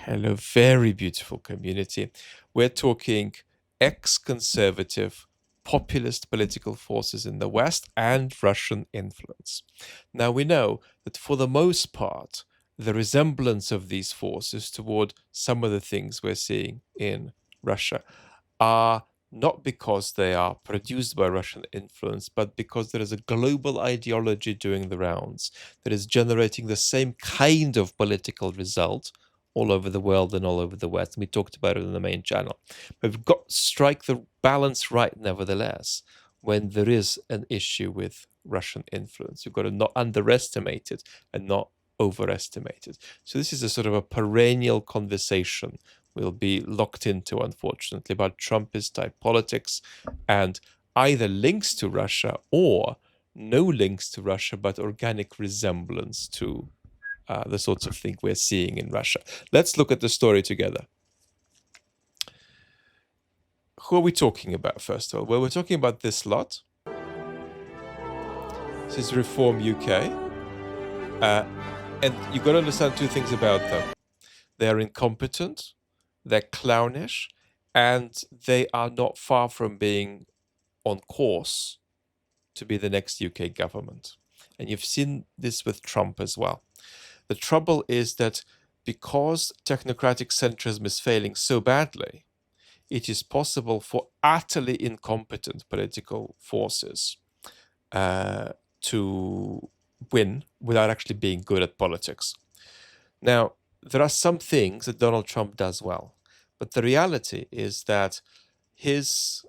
Hello, very beautiful community. We're talking ex-conservative populist political forces in the West and Russian influence. Now, we know that for the most part, the resemblance of these forces toward some of the things we're seeing in Russia are not because they are produced by Russian influence, but because there is a global ideology doing the rounds that is generating the same kind of political result all over the world and all over the West. And we talked about it in the main channel. But we've got to strike the balance right, nevertheless, when there is an issue with Russian influence. You've got to not underestimate it and not overestimate it. So this is a sort of a perennial conversation we'll be locked into, unfortunately, about Trumpist type politics and either links to Russia or no links to Russia, but organic resemblance to the sorts of thing we're seeing in Russia. Let's look at the story together. Who are we talking about, first of all? Well, we're talking about this lot. This is Reform UK. And you've got to understand two things about them. They're incompetent, they're clownish, and they are not far from being on course to be the next UK government. And you've seen this with Trump as well. The trouble is that because technocratic centrism is failing so badly, it is possible for utterly incompetent political forces to win without actually being good at politics. Now, there are some things that Donald Trump does well, but the reality is that his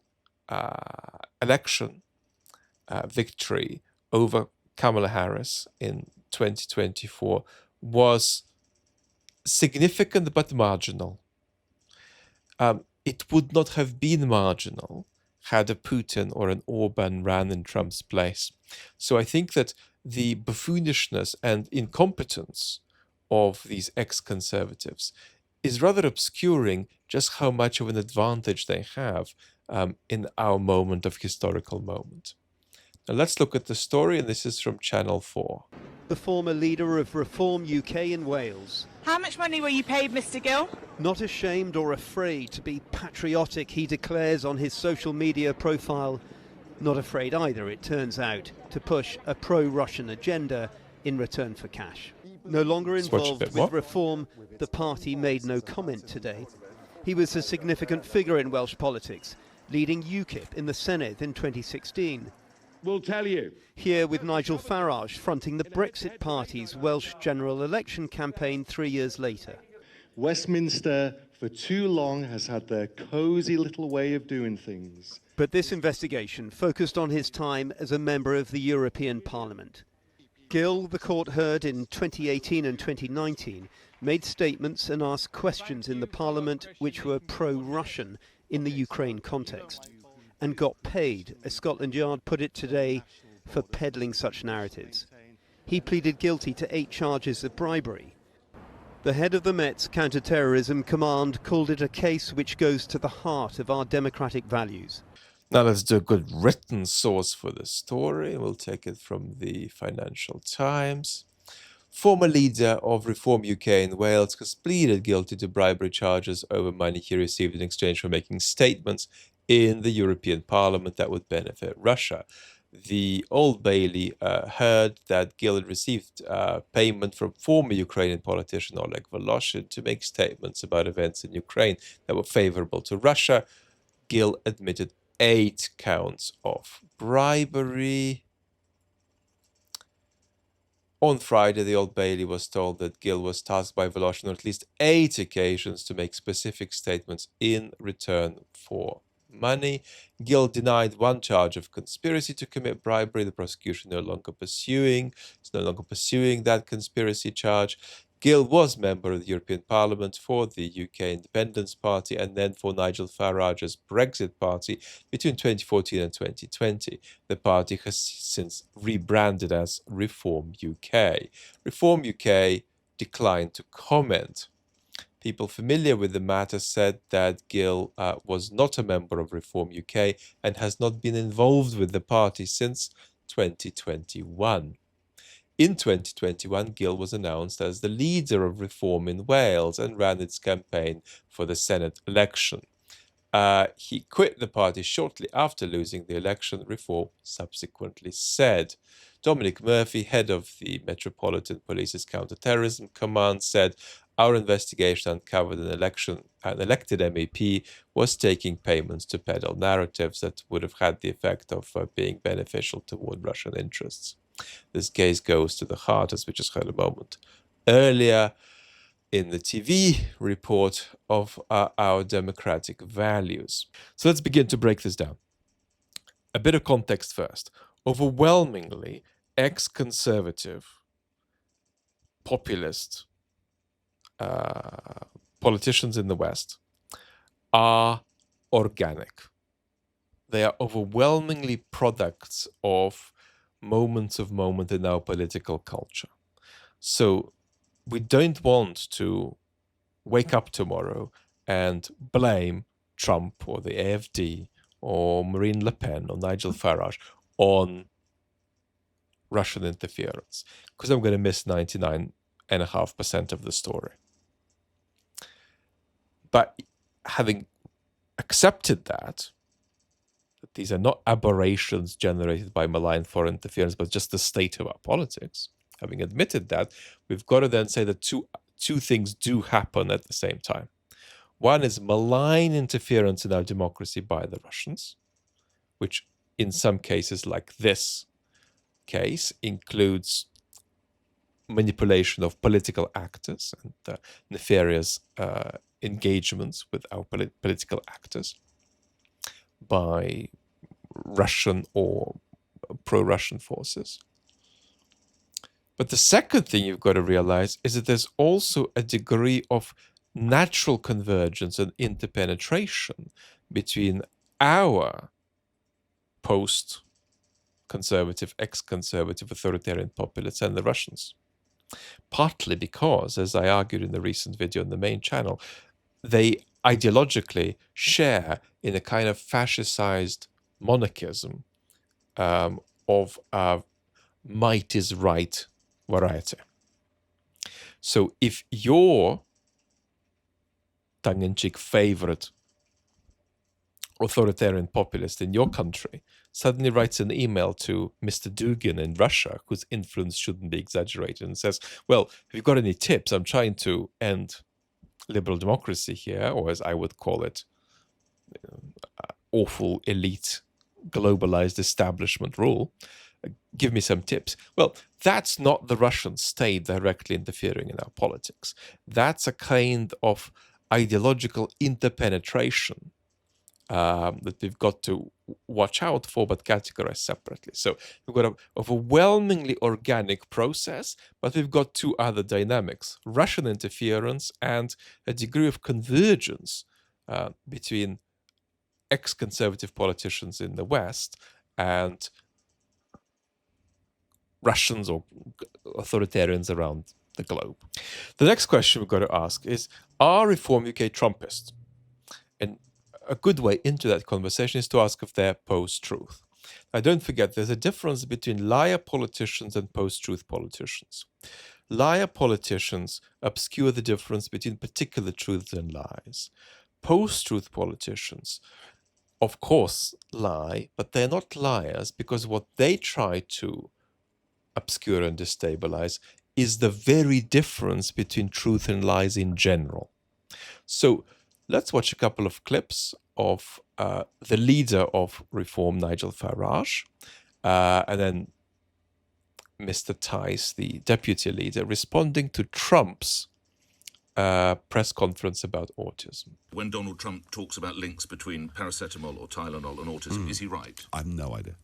election victory over Kamala Harris in 2024 was significant but marginal. It would not have been marginal had a Putin or an Orban ran in Trump's place. So I think that the buffoonishness and incompetence of these ex-conservatives is rather obscuring just how much of an advantage they have in our moment of historical moment. Now let's look at the story, and this is from Channel 4. The former leader of Reform UK in Wales. How much money were you paid, Mr. Gill? Not ashamed or afraid to be patriotic, he declares on his social media profile. Not afraid either, it turns out, to push a pro-Russian agenda in return for cash. No longer involved with Reform, the party made no comment today. He was a significant figure in Welsh politics, leading UKIP in the Senedd in 2016. We'll tell you. Here with Nigel Farage fronting the Brexit Party's Welsh general election campaign 3 years later. Westminster, for too long, has had their cosy little way of doing things. But this investigation focused on his time as a member of the European Parliament. Gill, the court heard in 2018 and 2019, made statements and asked questions in the Parliament which were pro-Russian in the Ukraine context, and got paid, as Scotland Yard put it today, for peddling such narratives. He pleaded guilty to 8 charges of bribery. The head of the Met's counter-terrorism command called it a case which goes to the heart of our democratic values. Now let's do a good written source for the story. We'll take it from the Financial Times. Former leader of Reform UK in Wales has pleaded guilty to bribery charges over money he received in exchange for making statements in the European Parliament that would benefit Russia. The Old Bailey heard that Gill had received payment from former Ukrainian politician Oleg Voloshin to make statements about events in Ukraine that were favorable to Russia. Gill admitted 8 counts of bribery. On Friday, the Old Bailey was told that Gill was tasked by Voloshin on at least 8 occasions to make specific statements in return for money. Gill denied 1 charge of conspiracy to commit bribery. The prosecution is no longer pursuing that conspiracy charge. Gill was member of the European Parliament for the UK Independence Party and then for Nigel Farage's Brexit Party between 2014 and 2020. The party has since rebranded as Reform UK. Reform UK declined to comment. People familiar with the matter said that Gill was not a member of Reform UK and has not been involved with the party since 2021. In 2021, Gill was announced as the leader of reform in Wales and ran its campaign for the Senate election. He quit the party shortly after losing the election, Reform subsequently said. Dominic Murphy, head of the Metropolitan Police's Counter-Terrorism Command, said, "Our investigation uncovered an elected MEP was taking payments to peddle narratives that would have had the effect of being beneficial toward Russian interests." This case goes to the heart, as we just heard a moment earlier, in the TV report of our democratic values. So let's begin to break this down. A bit of context first. Overwhelmingly, ex-conservative, populist politicians in the West are organic. They are overwhelmingly products of moments of moment in our political culture. So we don't want to wake up tomorrow and blame Trump or the AfD or Marine Le Pen or Nigel Farage on Russian interference, because I'm going to miss 99.5% of the story. But having accepted that these are not aberrations generated by malign foreign interference, but just the state of our politics, having admitted that, we've got to then say that two things do happen at the same time. One is malign interference in our democracy by the Russians, which in some cases, like this case, includes manipulation of political actors and nefarious engagements with our political actors by Russian or pro-Russian forces. But the second thing you've got to realize is that there's also a degree of natural convergence and interpenetration between our post-conservative, ex-conservative, authoritarian populists and the Russians. Partly because, as I argued in the recent video on the main channel, they ideologically share in a kind of fascicized monarchism of might is right variety. So if your tongue-in-cheek favorite authoritarian populist in your country suddenly writes an email to Mr. Dugin in Russia, whose influence shouldn't be exaggerated, and says, well, have you got any tips? I'm trying to end liberal democracy here, or as I would call it, awful elite globalized establishment rule. Give me some tips. Well, that's not the Russian state directly interfering in our politics. That's a kind of ideological interpenetration that we've got to watch out for, but categorize separately. So we've got an overwhelmingly organic process, but we've got two other dynamics: Russian interference and a degree of convergence between ex-conservative politicians in the West and Russians or authoritarians around the globe. The next question we've got to ask is, are Reform UK Trumpists? And a good way into that conversation is to ask if they're post-truth. Now, don't forget, there's a difference between liar politicians and post-truth politicians. Liar politicians obscure the difference between particular truths and lies. Post-truth politicians, of course, lie, but they're not liars, because what they try to obscure and destabilize is the very difference between truth and lies in general. So let's watch a couple of clips of the leader of Reform, Nigel Farage, and then Mr. Tice, the deputy leader, responding to Trump's press conference about autism. When Donald Trump talks about links between paracetamol or Tylenol and autism, is he right? I have no idea.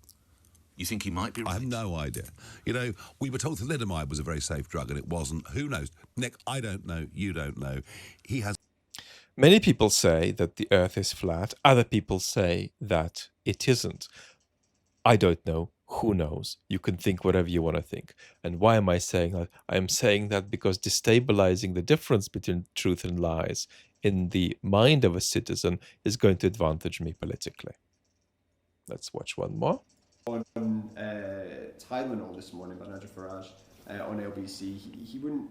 You think he might be right? I have no idea. You know, we were told thalidomide was a very safe drug, and it wasn't. Who knows? Nick, I don't know. You don't know. He has... Many people say that the earth is flat. Other people say that it isn't. I don't know. Who knows? You can think whatever you want to think. And why am I saying that? I am saying that because destabilizing the difference between truth and lies in the mind of a citizen is going to advantage me politically. Let's watch one more. On Tylenol this morning by Nigel Farage. on LBC, he wouldn't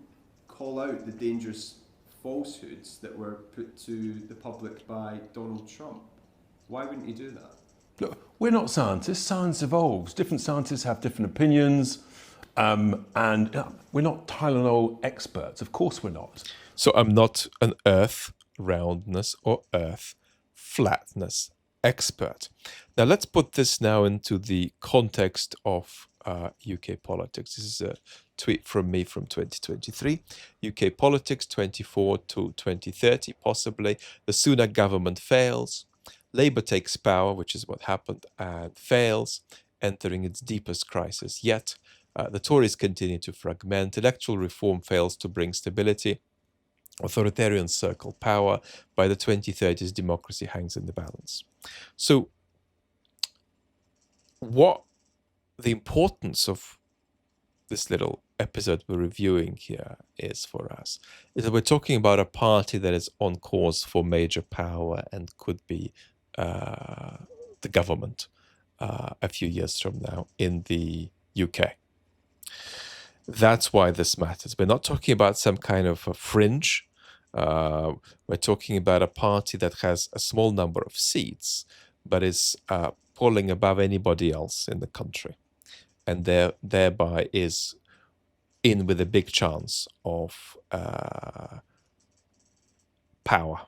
call out the dangerous falsehoods that were put to the public by Donald Trump. Why wouldn't he do that? Look, we're not scientists. Science evolves. Different scientists have different opinions, and we're not Tylenol experts. Of course we're not. So I'm not an earth roundness or earth flatness expert. Now let's put this now into the context of UK politics. This is a tweet from me from 2023. UK politics 24 to 2030, possibly. The Sunak government fails. Labour takes power, which is what happened, and fails, entering its deepest crisis yet. The Tories continue to fragment. Electoral reform fails to bring stability. Authoritarians circle power. By the 2030s, democracy hangs in the balance. So, what the importance of this little episode we're reviewing here is for us is that we're talking about a party that is on course for major power and could be the government a few years from now in the UK. That's why this matters. We're not talking about some kind of a fringe. We're talking about a party that has a small number of seats, but is polling above anybody else in the country, and thereby is in with a big chance of power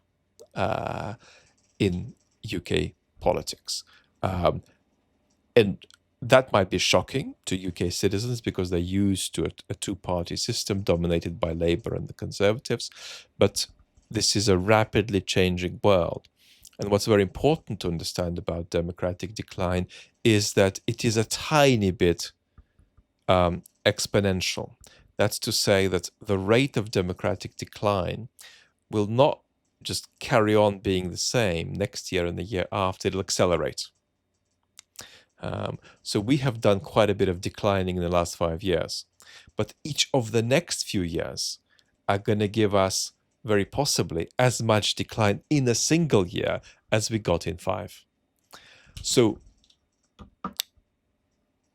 in UK politics. And that might be shocking to UK citizens because they're used to a two-party system dominated by Labour and the Conservatives. But this is a rapidly changing world. And what's very important to understand about democratic decline is that it is a tiny bit exponential. That's to say that the rate of democratic decline will not just carry on being the same next year and the year after. It'll accelerate. So we have done quite a bit of declining in the last 5 years, but each of the next few years are going to give us very possibly as much decline in a single year as we got in 5. So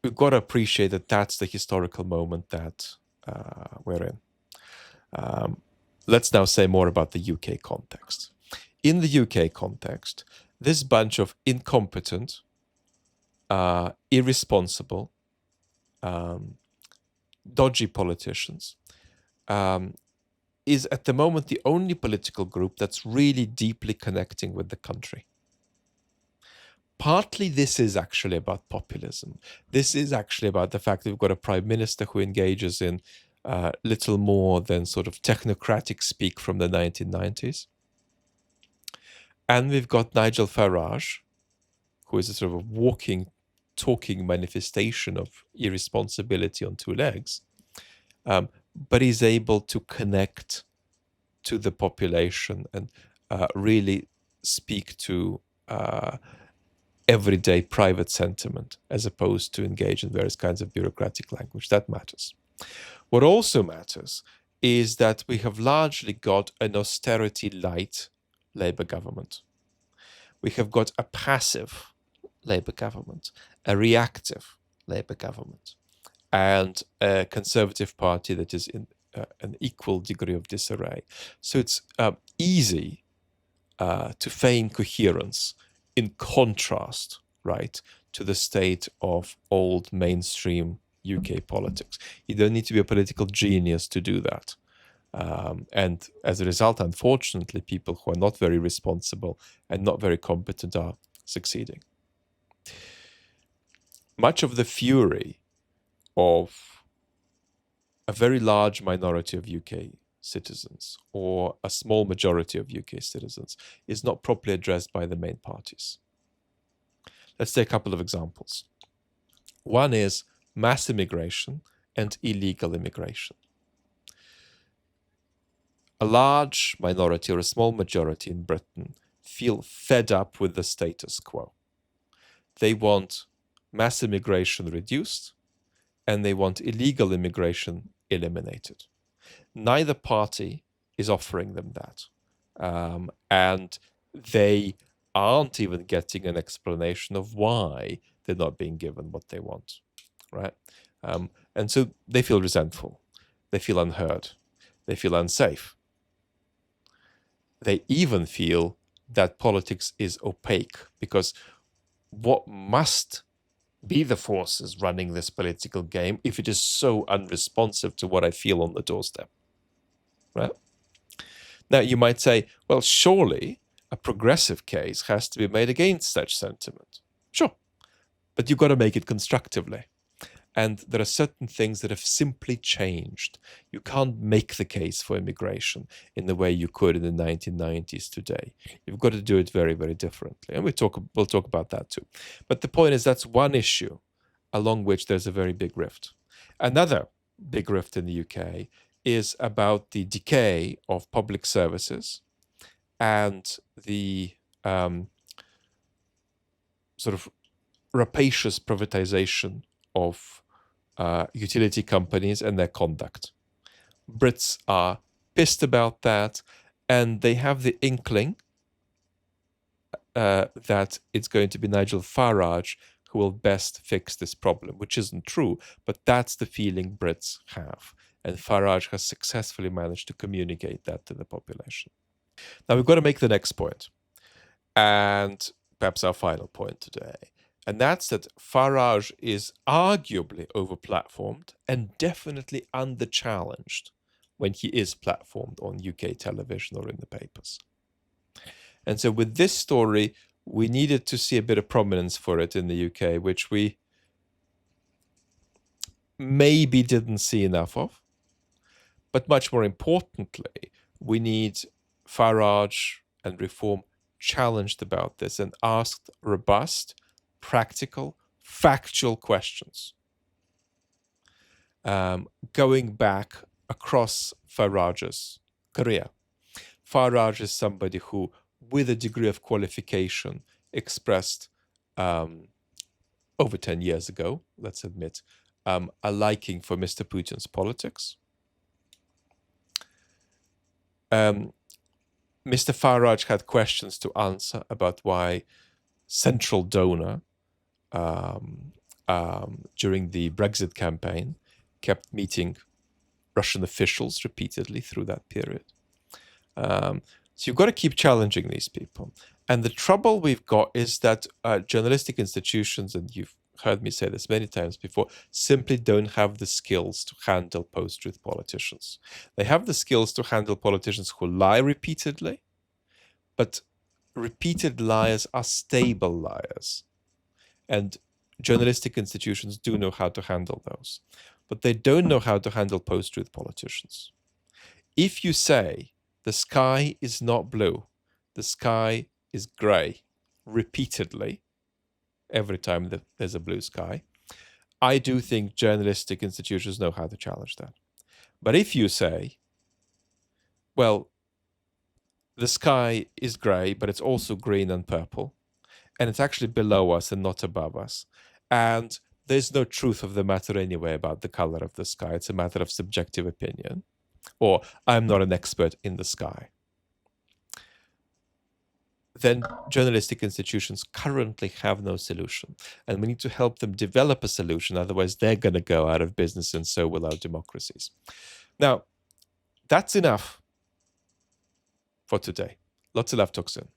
we've got to appreciate that that's the historical moment that we're in. Let's now say more about the UK context. In the UK context, this bunch of incompetent, irresponsible, dodgy politicians is at the moment the only political group that's really deeply connecting with the country. Partly this is actually about populism. This is actually about the fact that we've got a prime minister who engages in little more than sort of technocratic speak from the 1990s. And we've got Nigel Farage, who is a sort of walking, talking manifestation of irresponsibility on 2 legs, but he's able to connect to the population and really speak to everyday private sentiment as opposed to engage in various kinds of bureaucratic language. That matters. What also matters is that we have largely got an austerity-light Labour government. We have got a passive Labour government, a reactive Labour government, and a Conservative Party that is in an equal degree of disarray. So it's easy to feign coherence in contrast, right, to the state of old mainstream UK politics. You don't need to be a political genius to do that. And as a result, unfortunately, people who are not very responsible and not very competent are succeeding. Much of the fury of a very large minority of UK citizens or a small majority of UK citizens is not properly addressed by the main parties. Let's take a couple of examples. One is mass immigration and illegal immigration. A large minority or a small majority in Britain feel fed up with the status quo. They want mass immigration reduced and they want illegal immigration eliminated. Neither party is offering them that. And they aren't even getting an explanation of why they're not being given what they want, right? And so they feel resentful. They feel unheard. They feel unsafe. They even feel that politics is opaque, because what must be the forces running this political game if it is so unresponsive to what I feel on the doorstep? Right? Now, you might say, well, surely a progressive case has to be made against such sentiment. Sure, but you've got to make it constructively. And there are certain things that have simply changed. You can't make the case for immigration in the way you could in the 1990s today. You've got to do it very, very differently. And we'll talk about that too. But the point is, that's one issue along which there's a very big rift. Another big rift in the UK is about the decay of public services and the sort of rapacious privatization of utility companies and their conduct. Brits are pissed about that, and they have the inkling that it's going to be Nigel Farage who will best fix this problem, which isn't true, but that's the feeling Brits have. And Farage has successfully managed to communicate that to the population. Now we've got to make the next point, and perhaps our final point today. And that's that Farage is arguably over-platformed and definitely under-challenged when he is platformed on UK television or in the papers. And so with this story, we needed to see a bit of prominence for it in the UK, which we maybe didn't see enough of. But much more importantly, we need Farage and Reform challenged about this and asked robust, practical, factual questions. Going back across Farage's career. Farage is somebody who, with a degree of qualification, expressed over 10 years ago, let's admit, a liking for Mr. Putin's politics. Mr. Farage had questions to answer about why central donor during the Brexit campaign kept meeting Russian officials repeatedly through that period. So you've got to keep challenging these people. And the trouble we've got is that journalistic institutions, and you've heard me say this many times before, simply don't have the skills to handle post-truth politicians. They have the skills to handle politicians who lie repeatedly, but repeated liars are stable liars. And journalistic institutions do know how to handle those. But they don't know how to handle post-truth politicians. If you say the sky is not blue, the sky is grey, repeatedly, every time that there's a blue sky, I do think journalistic institutions know how to challenge that. But if you say, well, the sky is grey, but it's also green and purple, and it's actually below us and not above us, and there's no truth of the matter anyway about the color of the sky, it's a matter of subjective opinion, or I'm not an expert in the sky, then journalistic institutions currently have no solution. And we need to help them develop a solution, otherwise they're going to go out of business, and so will our democracies. Now, that's enough for today. Lots of love. Talk soon.